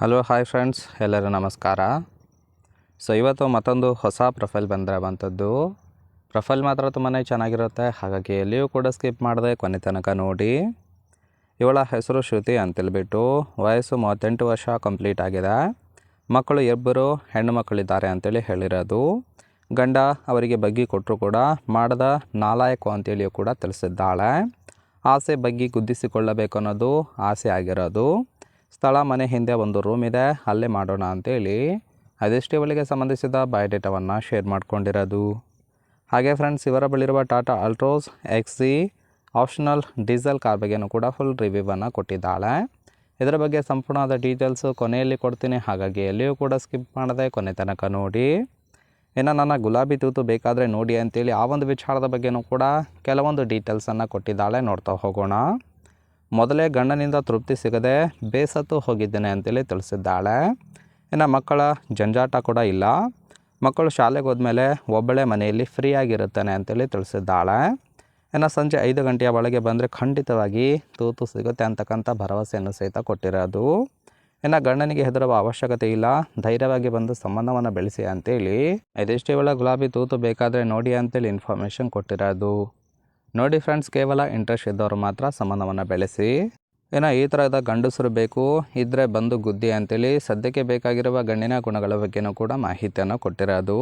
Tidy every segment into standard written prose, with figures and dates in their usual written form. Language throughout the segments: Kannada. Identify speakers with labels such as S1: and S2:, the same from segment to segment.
S1: ಹಲೋ ಹಾಯ್ ಫ್ರೆಂಡ್ಸ್, ಎಲ್ಲರೂ ನಮಸ್ಕಾರ. ಇವತ್ತು ಮತ್ತೊಂದು ಹೊಸ ಪ್ರೊಫೈಲ್ ಬಂದಿರುವಂಥದ್ದು. ಪ್ರೊಫೈಲ್ ಮಾತ್ರ ತುಂಬಾ ಚೆನ್ನಾಗಿರುತ್ತೆ, ಹಾಗಾಗಿ ಎಲ್ಲಿಯೂ ಕೂಡ ಸ್ಕಿಪ್ ಮಾಡದೆ ಕೊನೆ ತನಕ ನೋಡಿ. ಇವಳ ಹೆಸರು ಶ್ರುತಿ ಅಂತೇಳ್ಬಿಟ್ಟು, ವಯಸ್ಸು 38 ವರ್ಷ ಕಂಪ್ಲೀಟ್ ಆಗಿದೆ. ಮಕ್ಕಳು ಇಬ್ಬರು ಹೆಣ್ಣು ಮಕ್ಕಳಿದ್ದಾರೆ ಅಂತೇಳಿ ಹೇಳಿರೋದು. ಗಂಡ ಅವರಿಗೆ ಬಗ್ಗಿ ಕೊಟ್ಟರು ಕೂಡ ಮಾಡದ ನಾಲಾಯಕು ಅಂತೇಳಿಯೂ ಕೂಡ ತಿಳಿಸಿದ್ದಾಳೆ. ಆಸೆ ಬಗ್ಗಿ ಗುದ್ದಿಸಿಕೊಳ್ಳಬೇಕು ಅನ್ನೋದು ಆಸೆ ಆಗಿರೋದು. ಸ್ಥಳ ಮನೆ ಹಿಂದೆ ಒಂದು ರೂಮ್ ಇದೆ, ಅಲ್ಲೇ ಮಾಡೋಣ ಅಂತೇಳಿ ಅದೆಷ್ಟೇ ಇವಳಿಗೆ ಸಂಬಂಧಿಸಿದ ಬಯೋಡೇಟಾವನ್ನು ಶೇರ್ ಮಾಡ್ಕೊಂಡಿರೋದು. ಹಾಗೆ ಫ್ರೆಂಡ್ಸ್, ಇವರ ಬಳಿರುವ Tata Altroz XC optional diesel car ಬಗ್ಗೆಯೂ ಕೂಡ ಫುಲ್ ರಿವ್ಯೂವನ್ನು ಕೊಟ್ಟಿದ್ದಾಳೆ. ಇದರ ಬಗ್ಗೆ ಸಂಪೂರ್ಣವಾದ ಡೀಟೇಲ್ಸು ಕೊನೆಯಲ್ಲಿ ಕೊಡ್ತೀನಿ, ಹಾಗಾಗಿ ಎಲ್ಲಿಯೂ ಕೂಡ ಸ್ಕಿಪ್ ಮಾಡದೆ ಕೊನೆ ತನಕ ನೋಡಿ. ಇನ್ನು ನನ್ನ ಗುಲಾಬಿ ತೂತು ಬೇಕಾದರೆ ನೋಡಿ ಅಂತೇಳಿ ಆ ಒಂದು ವಿಚಾರದ ಬಗ್ಗೆಯೂ ಕೂಡ ಕೆಲವೊಂದು ಡೀಟೇಲ್ಸನ್ನು ಕೊಟ್ಟಿದ್ದಾಳೆ. ನೋಡ್ತಾ ಹೋಗೋಣ. ಮೊದಲೇ ಗಂಡನಿಂದ ತೃಪ್ತಿ ಸಿಗದೆ ಬೇಸತ್ತು ಹೋಗಿದ್ದೇನೆ ಅಂತೇಳಿ ತಿಳಿಸಿದ್ದಾಳೆ. ಇನ್ನು ಮಕ್ಕಳ ಜಂಜಾಟ ಕೂಡ ಇಲ್ಲ. ಮಕ್ಕಳು ಶಾಲೆಗೆ ಹೋದ್ಮೇಲೆ ಒಬ್ಬಳೇ ಮನೆಯಲ್ಲಿ ಫ್ರೀಯಾಗಿರುತ್ತಾನೆ ಅಂತೇಳಿ ತಿಳಿಸಿದ್ದಾಳೆ. ಇನ್ನು ಸಂಜೆ 5 ಗಂಟೆಯ ಒಳಗೆ ಬಂದರೆ ಖಂಡಿತವಾಗಿ ತೂತು ಸಿಗುತ್ತೆ ಅಂತಕ್ಕಂಥ ಭರವಸೆಯನ್ನು ಸಹಿತ ಕೊಟ್ಟಿರೋದು. ಇನ್ನು ಗಂಡನಿಗೆ ಹೆದರುವ ಅವಶ್ಯಕತೆ ಇಲ್ಲ, ಧೈರ್ಯವಾಗಿ ಬಂದು ಸಂಬಂಧವನ್ನು ಬೆಳೆಸಿ ಅಂತೇಳಿ ಇದೆಷ್ಟೇ ಒಳ ಗುಲಾಬಿ ತೂತು ಬೇಕಾದರೆ ನೋಡಿ ಅಂತೇಳಿ ಇನ್ಫಾರ್ಮೇಷನ್ ಕೊಟ್ಟಿರೋದು. ನೋಡಿ ಫ್ರೆಂಡ್ಸ್, ಕೇವಲ ಇಂಟ್ರೆಸ್ಟ್ ಇದ್ದವರು ಮಾತ್ರ ಸಂಬಂಧವನ್ನು ಬೆಳೆಸಿ. ಇನ್ನು ಈ ಥರದ ಗಂಡಸರು ಬೇಕು ಇದ್ದರೆ ಬಂದು ಗುದ್ದಿ ಅಂತೇಳಿ ಸದ್ಯಕ್ಕೆ ಬೇಕಾಗಿರುವ ಗಂಡಿನ ಗುಣಗಳ ಬಗ್ಗೆಯೂ ಕೂಡ ಮಾಹಿತಿಯನ್ನು ಕೊಟ್ಟಿರೋದು.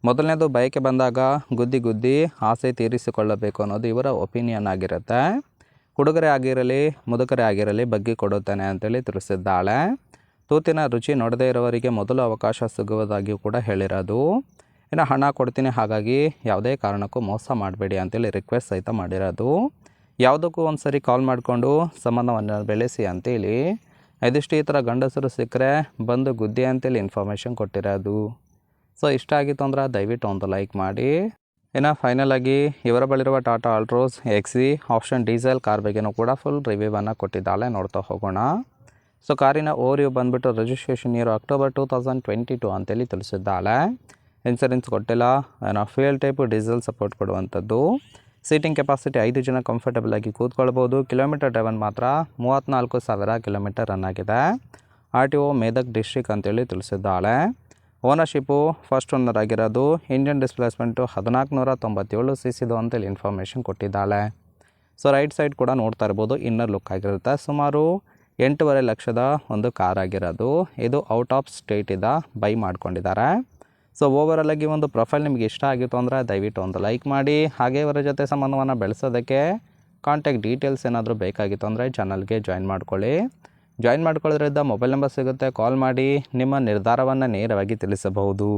S1: ಮೊದಲನೇದು, ಬಯಕೆ ಬಂದಾಗ ಗುದ್ದಿ ಆಸೆ ತೀರಿಸಿಕೊಳ್ಳಬೇಕು ಅನ್ನೋದು ಇವರ ಒಪಿನಿಯನ್ ಆಗಿರುತ್ತೆ. ಹುಡುಗರೇ ಆಗಿರಲಿ ಮುದುಕರೇ ಆಗಿರಲಿ ಬಗ್ಗಿ ಕೊಡುತ್ತಾನೆ ಅಂತೇಳಿ ತಿಳಿಸಿದ್ದಾಳೆ. ತೂತಿನ ರುಚಿ ನೋಡದೇ ಇರೋವರಿಗೆ ಮೊದಲು ಅವಕಾಶ ಸಿಗುವುದಾಗಿಯೂ ಕೂಡ ಹೇಳಿರೋದು. ಇನ್ನು ಹಣ ಕೊಡ್ತೀನಿ, ಹಾಗಾಗಿ ಯಾವುದೇ ಕಾರಣಕ್ಕೂ ಮೋಸ ಮಾಡಬೇಡಿ ಅಂತೇಳಿ ರಿಕ್ವೆಸ್ಟ್ ಸಹಿತ ಮಾಡಿರೋದು. ಯಾವುದಕ್ಕೂ ಒಂದು ಸರಿ ಕಾಲ್ ಮಾಡಿಕೊಂಡು ಸಂಬಂಧವನ್ನು ಬೆಳೆಸಿ ಅಂತೇಳಿ ಇದಿಷ್ಟು ಈ ಥರ ಗಂಡಸರು ಸಿಕ್ಕರೆ ಬಂದು ಗುದ್ದಿ ಅಂತೇಳಿ ಇನ್ಫಾರ್ಮೇಷನ್ ಕೊಟ್ಟಿರೋದು. ಇಷ್ಟ ಆಗಿತ್ತು ಅಂದ್ರೆ ದಯವಿಟ್ಟು ಒಂದು ಲೈಕ್ ಮಾಡಿ. ಇನ್ನು ಫೈನಲ್ ಆಗಿ ಇವರ ಬಳಿರುವ Tata Altroz XC option diesel car ಬಗ್ಗೆಯೂ ಕೂಡ ಫುಲ್ ರಿವ್ಯೂವನ್ನು ಕೊಟ್ಟಿದ್ದಾಳೆ. ನೋಡ್ತಾ ಹೋಗೋಣ. ಕಾರಿನ ಓವರ್ವ್ಯೂ ಬಂದುಬಿಟ್ಟು ರಿಜಿಸ್ಟ್ರೇಷನ್ ಇಯರ್ ಅಕ್ಟೋಬರ್ 2022 ಅಂತೇಳಿ ತಿಳಿಸಿದ್ದಾಳೆ. ಇನ್ಸೂರೆನ್ಸ್ ಕೊಟ್ಟಿಲ್ಲ. ಫ್ಯೂಯಲ್ ಟೈಪು ಡೀಸೆಲ್ ಸಪೋರ್ಟ್ ಕೊಡುವಂಥದ್ದು. ಸೀಟಿಂಗ್ ಕೆಪಾಸಿಟಿ 5 ಜನ ಕಂಫರ್ಟಬಲ್ ಆಗಿ ಕೂತ್ಕೊಳ್ಬೋದು. ಕಿಲೋಮೀಟರ್ ಡ್ರೈವನ್ ಮಾತ್ರ 34,000 ಕಿಲೋಮೀಟರ್ ರನ್ ಆಗಿದೆ. RTO ಮೇದಕ್ ಡಿಸ್ಟ್ರಿಕ್ಟ್ ಅಂತೇಳಿ ತಿಳಿಸಿದ್ದಾಳೆ. ಓನರ್ಶಿಪ್ಪು ಫಸ್ಟ್ ಓನರ್ ಆಗಿರೋದು. ಇಂಡಿಯನ್ ಡಿಸ್ಪ್ಲೇಸ್ಮೆಂಟು 1497 cc ಅಂತೇಳಿ ಇನ್ಫಾರ್ಮೇಷನ್ ಕೊಟ್ಟಿದ್ದಾಳೆ. ರೈಟ್ ಸೈಡ್ ಕೂಡ ನೋಡ್ತಾ ಇರ್ಬೋದು, ಇನ್ನರ್ ಲುಕ್ ಆಗಿರುತ್ತೆ. ಸುಮಾರು 8.5 ಲಕ್ಷದ ಒಂದು ಕಾರ್ ಆಗಿರೋದು. ಇದು ಔಟ್ ಆಫ್ ಸ್ಟೇಟಿಂದ ಬೈ ಮಾಡ್ಕೊಂಡಿದ್ದಾರೆ. ಓವರಾಲ್ ಆಗಿ ಒಂದು ಪ್ರೊಫೈಲ್ ನಿಮಗೆ ಇಷ್ಟ ಆಗಿತ್ತು ಅಂದರೆ ದಯವಿಟ್ಟು ಒಂದು ಲೈಕ್ ಮಾಡಿ. ಹಾಗೆ ಇವರ ಜೊತೆ ಸಂಬಂಧವನ್ನು ಬೆಳೆಸೋದಕ್ಕೆ ಕಾಂಟ್ಯಾಕ್ಟ್ ಡೀಟೇಲ್ಸ್ ಏನಾದರೂ ಬೇಕಾಗಿತ್ತು ಅಂದರೆ ಚಾನಲ್ಗೆ ಜಾಯಿನ್ ಮಾಡ್ಕೊಳ್ಳಿ. ಜಾಯಿನ್ ಮಾಡ್ಕೊಳ್ಳೋದ್ರಿಂದ ಮೊಬೈಲ್ ನಂಬರ್ ಸಿಗುತ್ತೆ, ಕಾಲ್ ಮಾಡಿ ನಿಮ್ಮ ನಿರ್ಧಾರವನ್ನು ನೇರವಾಗಿ ತಿಳಿಸಬಹುದು.